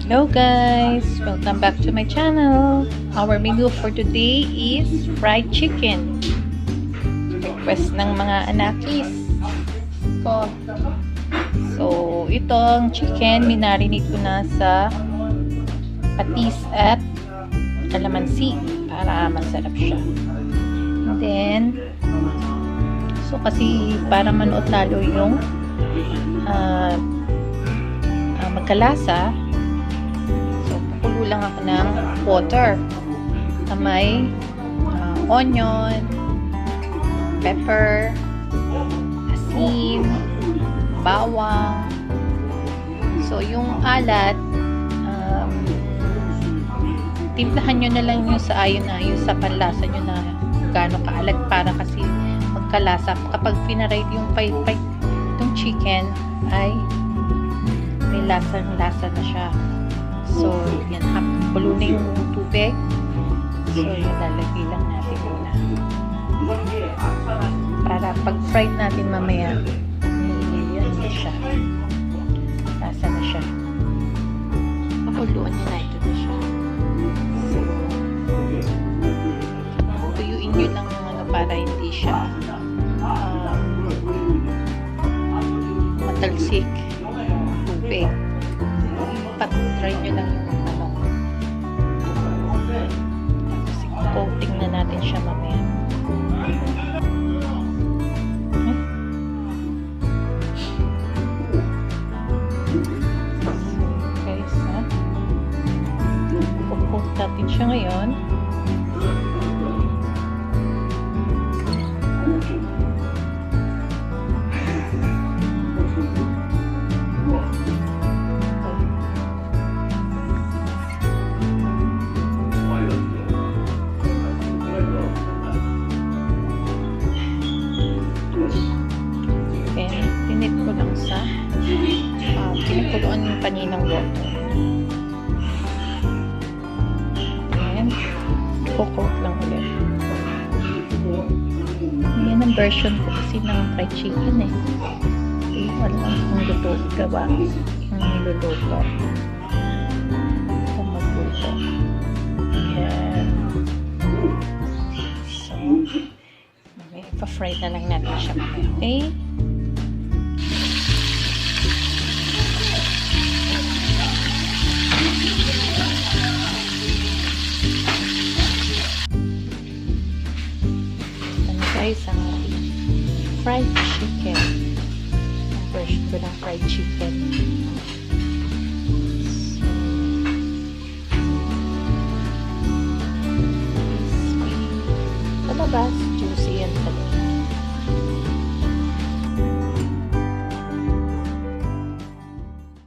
Hello guys! Welcome back to my channel. Our menu for today is fried chicken. Request ng mga anakis ko. So, itong chicken, minarinate ko na sa patis at kalamansi para masarap siya. And then, so kasi para manuot lalo yung magkalasa, kulo lang ako ng water na may onion, pepper, asin, bawang. So, yung alat, timplahan nyo na lang yung sa ayon na, yung sa panlasa nyo na gaano kaalat para kasi magkalasa. Kapag pinaride yung itong chicken ay may lasang-lasa na siya. So, yan, kulo na yung tubig. So, yun, lalagay lang natin muna. Para pag-fried natin mamaya, yan na siya. Lasa na siya. Pakuluan niya na ito na siya. So, tuyuin nyo lang yung para hindi siya matalsik tubig. Pat-try nyo lang yung tapos coating na natin siya mamaya. Guys, coat natin siya ngayon. Tinip ko lang sa pinakuluan yung kaninang water. And coat lang ulit. Yan ang version ko kasi ng fried chicken eh. Okay, wala kung luto gawa yung niluluto. Kung magluto. Yan. So, ipa-fry na lang natin siya. Okay? Guys, ang fried chicken. Ang version ko ng fried chicken. So, palabas, juicy and